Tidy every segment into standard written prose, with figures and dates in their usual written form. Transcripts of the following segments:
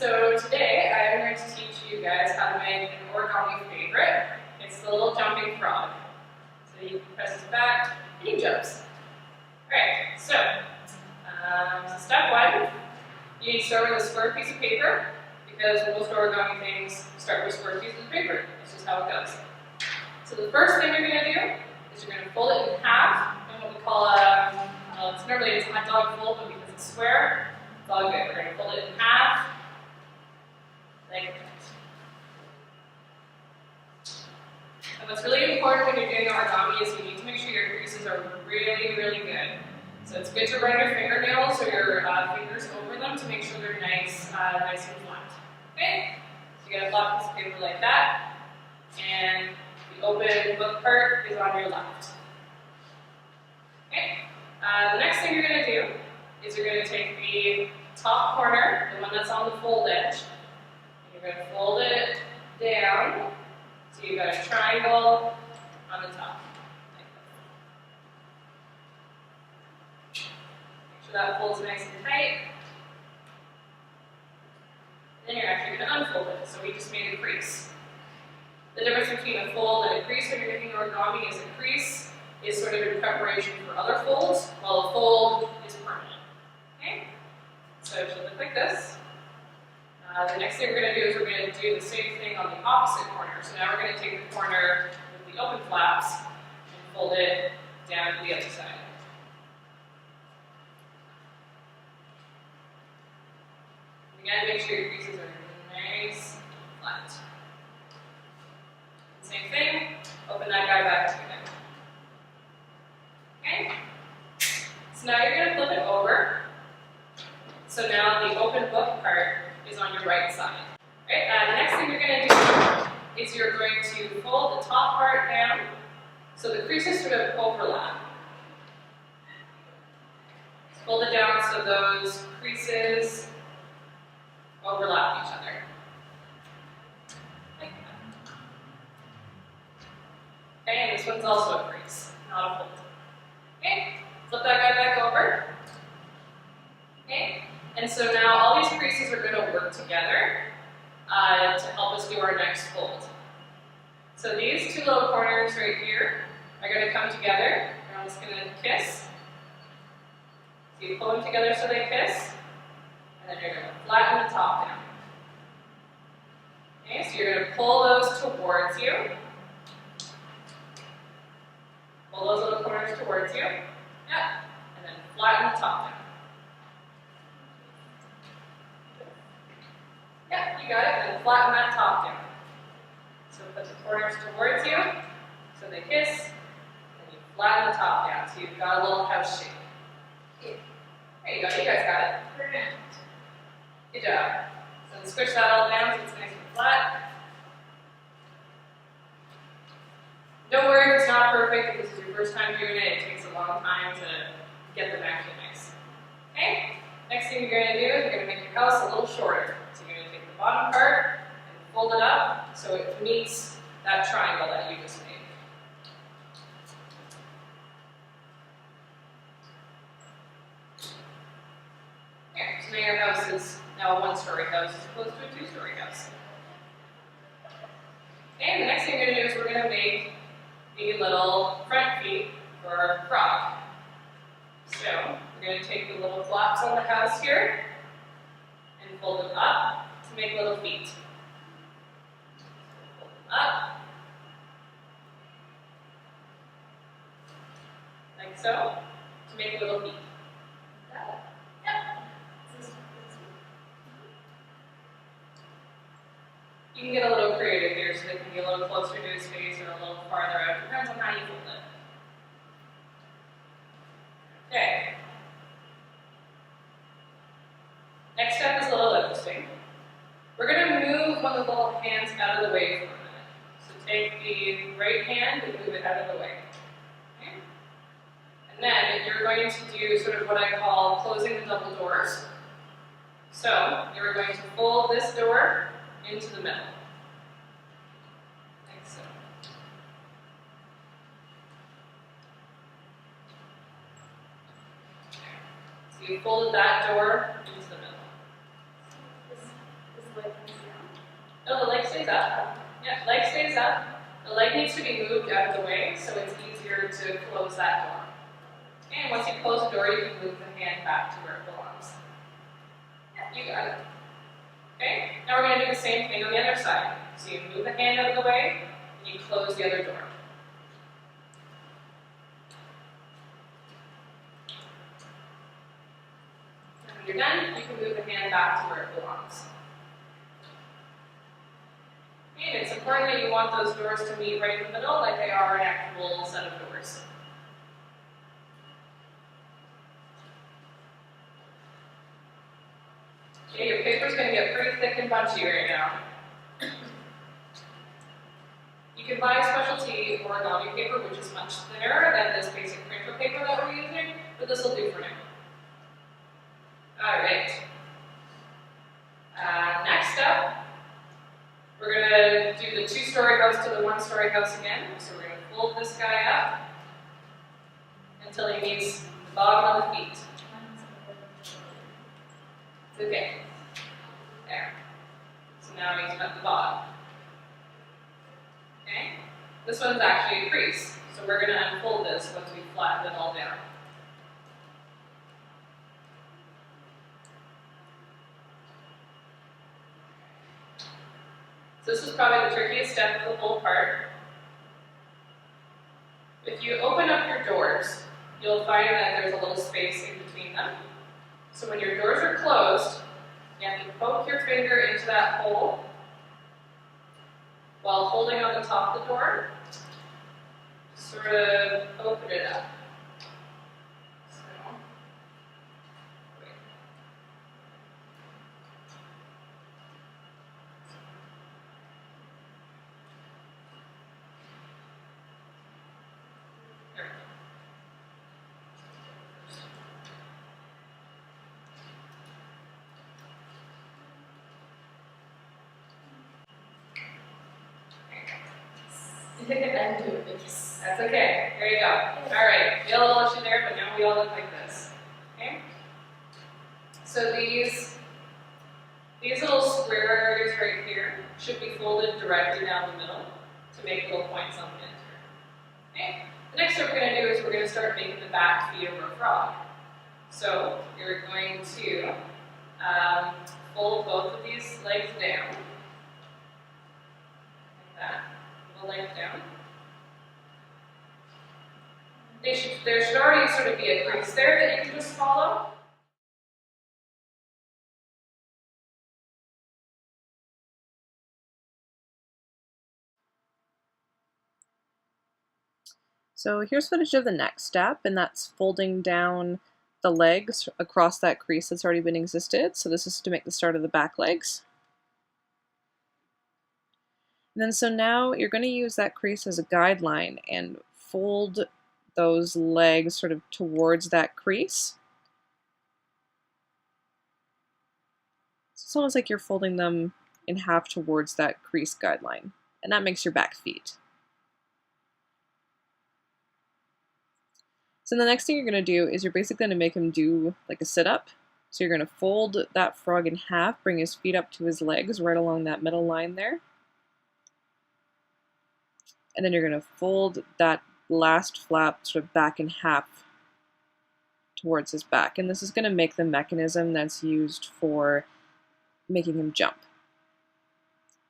So today I am going to teach you guys how to make an origami favorite. It's the little jumping frog. So you press his back and he jumps. Alright, so step one, you need to start with a square piece of paper because most origami things start with square pieces of paper. That's just how it goes. So the first thing you're going to do is you're going to fold it in half in what we call it's normally a hot dog fold, but because it's square, it's all good. We're going to fold it in half like that. And what's really important when you're doing origami is you need to make sure your creases are really, really good. So it's good to run your fingernails or your fingers over them to make sure they're nice, nice and flat. Okay? So you get a flat piece of paper like that, and the open book part is on your left. Okay? The next thing you're going to do is you're going to take the top corner, the one that's on the fold edge, and you're going to fold it down. So you've got a triangle on the top. Make sure that folds nice and tight. Then you're actually going to unfold it. So we just made a crease. The difference between a fold and a crease when you're making origami is a crease is sort of in preparation for other folds, while a fold is permanent. Okay? So it should look like this. The next thing we're going to do is we're going to do the same thing on the opposite corner. So now we're going to take the corner with the open flaps and fold it down to the other side. Again, make sure your creases are nice and flat. Same thing, open that guy back together. Okay? So now you're going to flip it over. So now the open book part is on your right side. Right? The next thing you're going to do is you're going to fold the top part down so the creases sort of overlap. Fold it down so those creases overlap each other. Like that. Okay, and this one's also a crease, not a fold. Okay, flip that guy back over. Okay, and so now all these creases are going to work together to help us do our next fold. So these two little corners right here are going to come together. We're just going to kiss. So you pull them together so they kiss, and then you're going to flatten the top down. Okay, so you're going to pull those towards you. Pull those little corners towards you. Yeah, and then flatten the top down. Yeah, you got it. And then flatten that top down. So put the corners towards you, so they kiss, and you flatten the top down, so you've got a little house shape. There you go, you guys got it. Good job. So squish that all down so it's nice and flat. Don't worry if it's not perfect, if this is your first time doing it, it takes a long time to get them actually nice. Okay? Next thing you're going to do is you're going to make your house a little shorter. So you're going to take the bottom part and fold it up so it meets that triangle that you just made. Here, so now your house is now a one-story house as opposed to a two-story house. Okay, and the next thing we're going to do is we're going to make the little front feet for our frog. So we're going to take the little flaps on the house here and fold them up to make little feet. Fold them up, like so, to make little feet. You can get a little creative here so they can be a little closer to his face or a little farther out. Depends on how you fold it. Okay. Next step is a little lip twisting. We're going to move one of the little hands out of the way for a minute. So take the right hand and move it out of the way. Okay? And then you're going to do sort of what I call closing the double doors. So you're going to fold this door into the middle. Like so. So you folded that door into the middle. No, the leg stays up. Yeah, leg stays up. The leg needs to be moved out of the way so it's easier to close that door. And once you close the door, you can move the hand back to where it belongs. Yeah, you got it. Okay, now we're going to do the same thing on the other side. So you move the hand out of the way, and you close the other door. And when you're done, you can move the hand back to where it belongs. And it's important that you want those doors to meet right in the middle like they are an actual set of doors. Okay, your paper's going to get pretty thick and bunchy right now. You can buy specialty origami paper, which is much thinner than this basic printer paper that we're using, but this will do for now. All right. Next up, we're going to do the two-story house to the one-story house again. So we're going to fold this guy up until he meets the bottom of the feet. Okay. There. So now he's at the bottom. Okay? This one's actually a crease. So we're going to unfold this once we flatten it all down. So this is probably the trickiest step of the whole part. If you open up your doors, you'll find that there's a little space in between them. So when your doors are closed, you have to poke your finger into that hole while holding on the top of the door. Sort of open it up. So, wait. There we go. That's okay. There you go. All right. We all look there, but now we all look like this. Okay. So these little square areas right here should be folded directly down the middle to make little points on the end here. Okay. The next step we're going to do is we're going to start making the back feet of our frog. So you're going to fold both of these legs down like that. The leg down. There should already sort of be a crease there that you can just follow. So here's footage of the next step, and that's folding down the legs across that crease that's already been existed. So this is to make the start of the back legs. And then so now you're going to use that crease as a guideline and fold those legs sort of towards that crease. It's almost like you're folding them in half towards that crease guideline, and that makes your back feet. So the next thing you're going to do is you're basically going to make him do like a sit-up. So you're going to fold that frog in half, bring his feet up to his legs right along that middle line there. And then you're going to fold that last flap sort of back in half towards his back. And this is going to make the mechanism that's used for making him jump.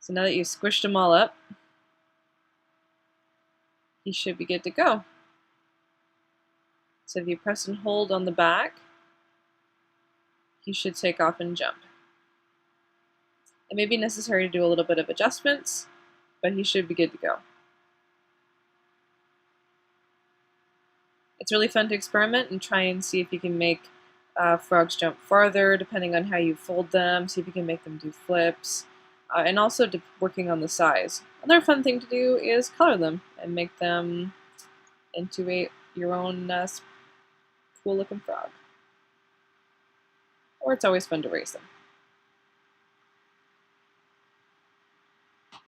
So now that you've squished them all up, he should be good to go. So if you press and hold on the back, he should take off and jump. It may be necessary to do a little bit of adjustments, but he should be good to go. It's really fun to experiment and try and see if you can make frogs jump farther depending on how you fold them, see if you can make them do flips, and also working on the size. Another fun thing to do is color them and make them into your own cool looking frog. Or it's always fun to raise them.